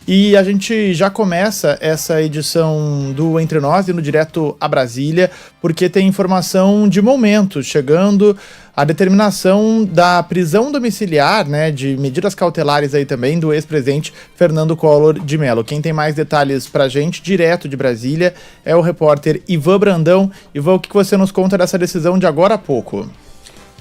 E a gente já começa essa edição do Entre Nós, indo direto a Brasília, porque tem informação de momento chegando, a determinação da prisão domiciliar, né, de medidas cautelares aí também do ex-presidente Fernando Collor de Mello. Quem tem mais detalhes pra gente, direto de Brasília, é o repórter Ivan Brandão. Ivan, o que você nos conta dessa decisão de agora a pouco?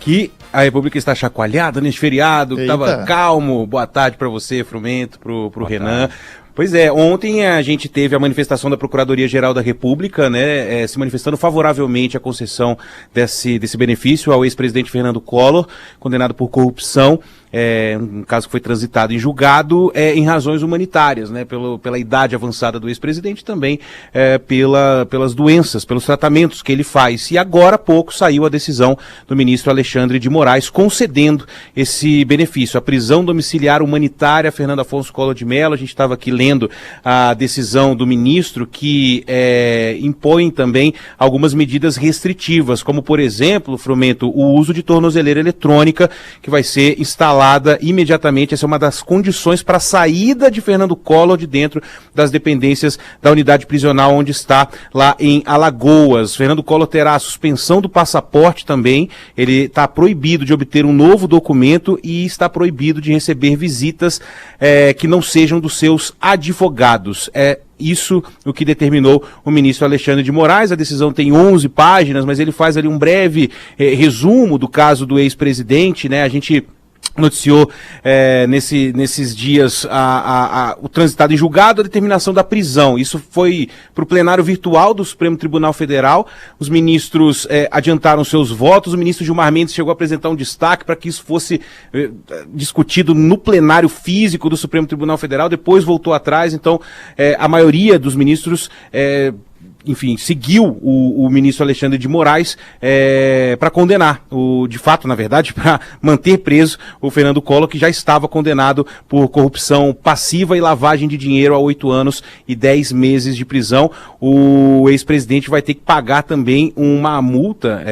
Que a República está chacoalhada nesse feriado, estava calmo. Boa tarde para você, Frumento, pro Renan. Pois é, ontem a gente teve a manifestação da Procuradoria-Geral da República, né, se manifestando favoravelmente à concessão desse benefício ao ex-presidente Fernando Collor, condenado por corrupção, um caso que foi transitado em julgado, em razões humanitárias, né, pela idade avançada do ex-presidente, também pelas doenças, pelos tratamentos que ele faz. E agora há pouco saiu a decisão do ministro Alexandre de Moraes concedendo esse benefício, a prisão domiciliar humanitária a Fernando Afonso Collor de Mello. A gente estava aqui lendo a decisão do ministro que impõe também algumas medidas restritivas, como, por exemplo, Frumento, o uso de tornozeleira eletrônica, que vai ser instalada imediatamente. Essa é uma das condições para a saída de Fernando Collor de dentro das dependências da unidade prisional onde está, lá em Alagoas. Fernando Collor terá a suspensão do passaporte também, ele está proibido de obter um novo documento e está proibido de receber visitas que não sejam dos seus advogados. Isso o que determinou o ministro Alexandre de Moraes. A decisão tem 11 páginas, mas ele faz ali um breve resumo do caso do ex-presidente, né? A gente noticiou nesses dias o transitado em julgado, a determinação da prisão. Isso foi para o plenário virtual do Supremo Tribunal Federal. Os ministros adiantaram seus votos. O ministro Gilmar Mendes chegou a apresentar um destaque para que isso fosse discutido no plenário físico do Supremo Tribunal Federal. Depois voltou atrás. Então, a maioria dos ministros enfim, seguiu o ministro Alexandre de Moraes para condenar, de fato, na verdade, para manter preso o Fernando Collor, que já estava condenado por corrupção passiva e lavagem de dinheiro a 8 anos e 10 meses de prisão. O ex-presidente vai ter que pagar também uma multa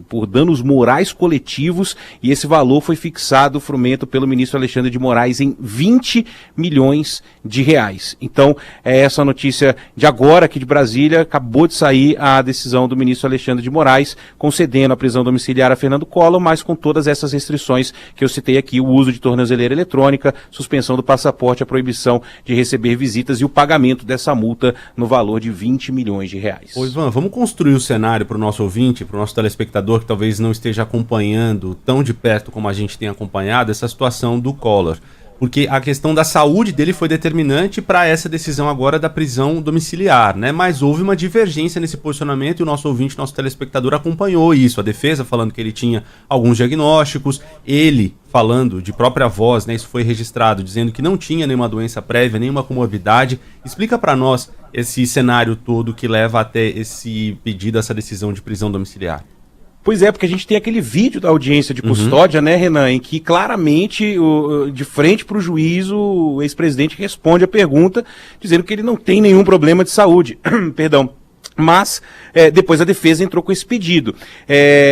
por danos morais coletivos, e esse valor foi fixado, Frumento, pelo ministro Alexandre de Moraes em 20 milhões de reais. Então, essa notícia de agora aqui de Brasília. Acabou de sair a decisão do ministro Alexandre de Moraes, concedendo a prisão domiciliar a Fernando Collor, mas com todas essas restrições que eu citei aqui: o uso de tornozeleira eletrônica, suspensão do passaporte, a proibição de receber visitas e o pagamento dessa multa no valor de 20 milhões de reais. Ô Ivan, vamos construir o cenário para o nosso ouvinte, para o nosso telespectador que talvez não esteja acompanhando tão de perto como a gente tem acompanhado essa situação do Collor. Porque a questão da saúde dele foi determinante para essa decisão agora da prisão domiciliar, né? Mas houve uma divergência nesse posicionamento e o nosso ouvinte, nosso telespectador acompanhou isso. A defesa falando que ele tinha alguns diagnósticos, ele falando de própria voz, né? Isso foi registrado, dizendo que não tinha nenhuma doença prévia, nenhuma comorbidade. Explica para nós esse cenário todo que leva até esse pedido, essa decisão de prisão domiciliar. Pois é, porque a gente tem aquele vídeo da audiência de custódia, né, Renan, em que claramente, de frente para o juiz, o ex-presidente responde a pergunta dizendo que ele não tem nenhum problema de saúde. Perdão. Mas depois a defesa entrou com esse pedido.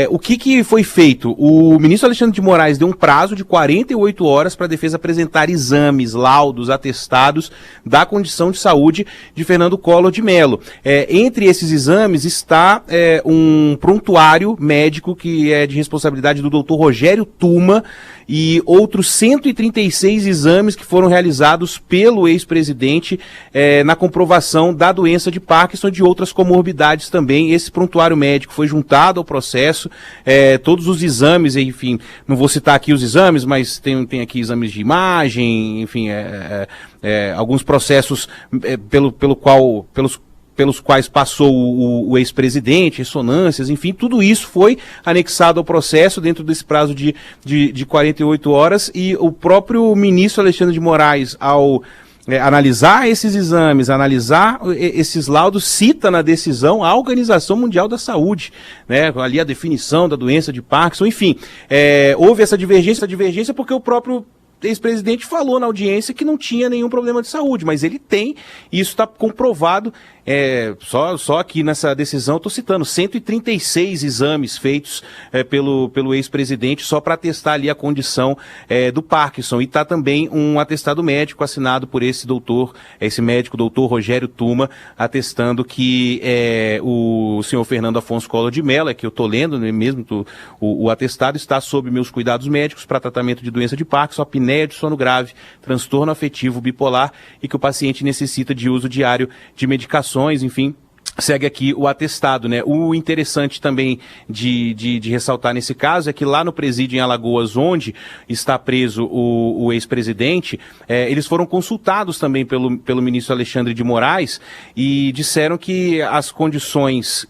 O que foi feito? O ministro Alexandre de Moraes deu um prazo de 48 horas para a defesa apresentar exames, laudos, atestados da condição de saúde de Fernando Collor de Mello. Entre esses exames está um prontuário médico que é de responsabilidade do Dr. Rogério Tuma e outros 136 exames que foram realizados pelo ex-presidente na comprovação da doença de Parkinson e de outras comorbidades também. Esse prontuário médico foi juntado ao processo, todos os exames, enfim, não vou citar aqui os exames, mas tem aqui exames de imagem, enfim, alguns processos pelos quais passou o ex-presidente, ressonâncias, enfim, tudo isso foi anexado ao processo dentro desse prazo de 48 horas, e o próprio ministro Alexandre de Moraes, ao analisar esses exames, analisar esses laudos, cita na decisão a Organização Mundial da Saúde, né, ali a definição da doença de Parkinson, enfim, houve essa divergência porque o próprio ex-presidente falou na audiência que não tinha nenhum problema de saúde, mas ele tem, e isso está comprovado. Só aqui nessa decisão, estou citando 136 exames feitos pelo ex-presidente só para atestar ali a condição do Parkinson. E está também um atestado médico assinado por esse médico, doutor Rogério Tuma, atestando que o senhor Fernando Afonso Collor de Mello, que eu estou lendo mesmo, o atestado está sob meus cuidados médicos para tratamento de doença de Parkinson, apneia de sono grave, transtorno afetivo bipolar e que o paciente necessita de uso diário de medicações, enfim. Segue aqui o atestado, né? O interessante também de ressaltar nesse caso é que lá no presídio em Alagoas, onde está preso o ex-presidente, eles foram consultados também pelo ministro Alexandre de Moraes e disseram que as condições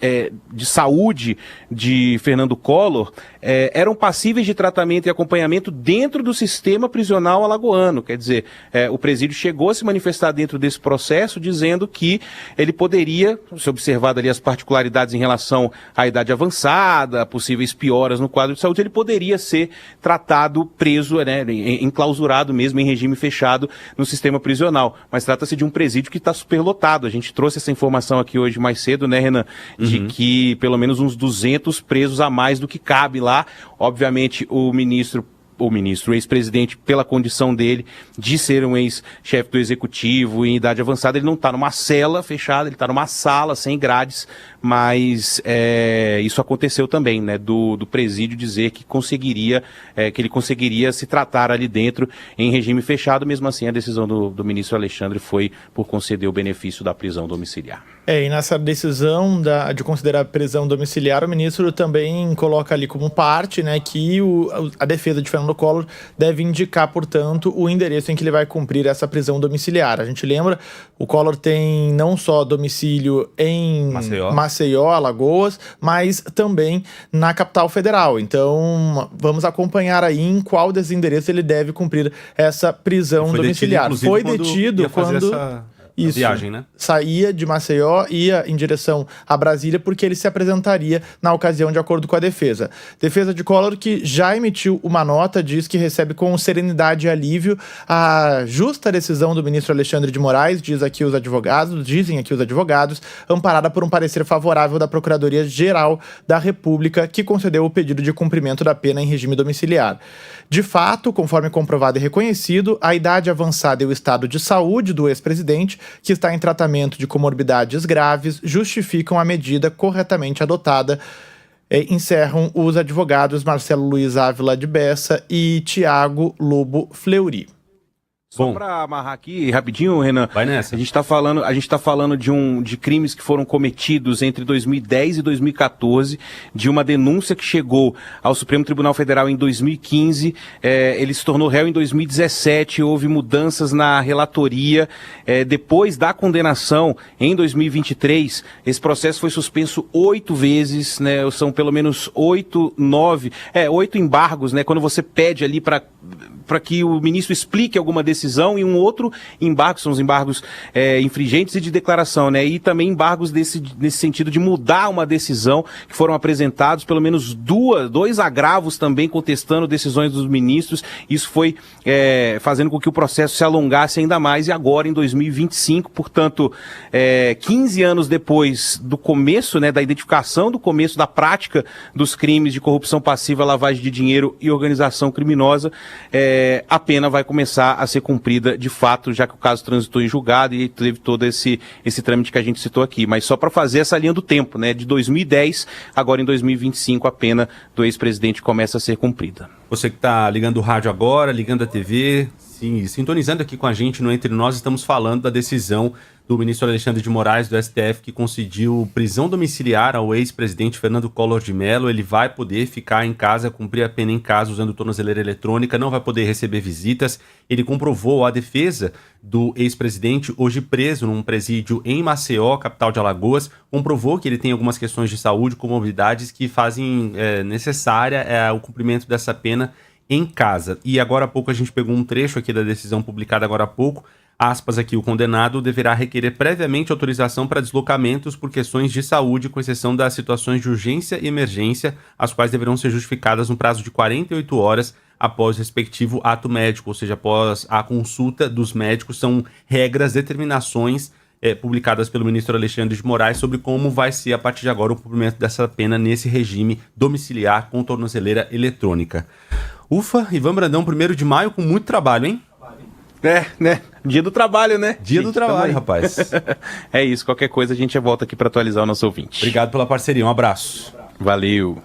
de saúde de Fernando Collor eram passíveis de tratamento e acompanhamento dentro do sistema prisional alagoano. Quer dizer, o presídio chegou a se manifestar dentro desse processo dizendo que ele poderia, se observado ali as particularidades em relação à idade avançada, possíveis pioras no quadro de saúde, ele poderia ser tratado preso, né, enclausurado mesmo em regime fechado no sistema prisional. Mas trata-se de um presídio que está superlotado. A gente trouxe essa informação aqui hoje mais cedo, né, Renan? De que pelo menos uns 200 presos a mais do que cabe lá. Obviamente o ex-presidente, pela condição dele de ser um ex-chefe do executivo em idade avançada, ele não está numa cela fechada, ele está numa sala sem grades, mas isso aconteceu também, né, do presídio dizer que ele conseguiria se tratar ali dentro em regime fechado. Mesmo assim, a decisão do ministro Alexandre foi por conceder o benefício da prisão domiciliar. E nessa decisão de considerar a prisão domiciliar, o ministro também coloca ali como parte, né, que a defesa de Fernando Collor deve indicar, portanto, o endereço em que ele vai cumprir essa prisão domiciliar. A gente lembra, o Collor tem não só domicílio em Maceió, Alagoas, mas também na capital federal. Então, vamos acompanhar aí em qual desses endereços ele deve cumprir essa prisão domiciliar. Foi detido quando... Isso, viagem, né? Saía de Maceió, ia em direção a Brasília, porque ele se apresentaria na ocasião, de acordo com a defesa. Defesa de Collor, que já emitiu uma nota, diz que recebe com serenidade e alívio a justa decisão do ministro Alexandre de Moraes, dizem aqui os advogados, amparada por um parecer favorável da Procuradoria-Geral da República, que concedeu o pedido de cumprimento da pena em regime domiciliar. De fato, conforme comprovado e reconhecido, a idade avançada e o estado de saúde do ex-presidente, que está em tratamento de comorbidades graves, justificam a medida corretamente adotada. Encerram os advogados Marcelo Luiz Ávila de Bessa e Tiago Lobo Fleury. Só para amarrar aqui rapidinho, Renan, vai nessa. A gente tá falando de crimes que foram cometidos entre 2010 e 2014, de uma denúncia que chegou ao Supremo Tribunal Federal em 2015, ele se tornou réu em 2017, houve mudanças na relatoria, depois da condenação em 2023, esse processo foi suspenso 8 vezes, né, são pelo menos 8 embargos, né, quando você pede ali para que o ministro explique alguma decisão, e um outro embargo, são os embargos infringentes e de declaração, né? E também embargos nesse sentido de mudar uma decisão, que foram apresentados pelo menos dois agravos também contestando decisões dos ministros. Isso foi fazendo com que o processo se alongasse ainda mais, e agora em 2025, portanto, 15 anos depois do começo, né, da identificação do começo da prática dos crimes de corrupção passiva, lavagem de dinheiro e organização criminosa, a pena vai começar a ser cumprida de fato, já que o caso transitou em julgado e teve todo esse trâmite que a gente citou aqui. Mas só para fazer essa linha do tempo, né? De 2010, agora em 2025, a pena do ex-presidente começa a ser cumprida. Você que está ligando o rádio agora, ligando a TV, sim, sintonizando aqui com a gente no Entre Nós, estamos falando da decisão do ministro Alexandre de Moraes, do STF, que concediu prisão domiciliar ao ex-presidente Fernando Collor de Mello. Ele vai poder ficar em casa, cumprir a pena em casa usando tornozeleira eletrônica, não vai poder receber visitas. Ele comprovou a defesa do ex-presidente, hoje preso num presídio em Maceió, capital de Alagoas, comprovou que ele tem algumas questões de saúde, comorbidades que fazem necessária o cumprimento dessa pena em casa. E agora há pouco a gente pegou um trecho aqui da decisão publicada agora há pouco. Aspas aqui, o condenado deverá requerer previamente autorização para deslocamentos por questões de saúde, com exceção das situações de urgência e emergência, as quais deverão ser justificadas no prazo de 48 horas após o respectivo ato médico, ou seja, após a consulta dos médicos. São regras, determinações publicadas pelo ministro Alexandre de Moraes sobre como vai ser, a partir de agora, o cumprimento dessa pena nesse regime domiciliar com tornozeleira eletrônica. Ufa, Ivan Brandão, 1º de maio, com muito trabalho, hein? Né? Dia do trabalho, né? Dia do trabalho, rapaz. É isso, qualquer coisa a gente volta aqui para atualizar o nosso ouvinte. Obrigado pela parceria, um abraço. Valeu.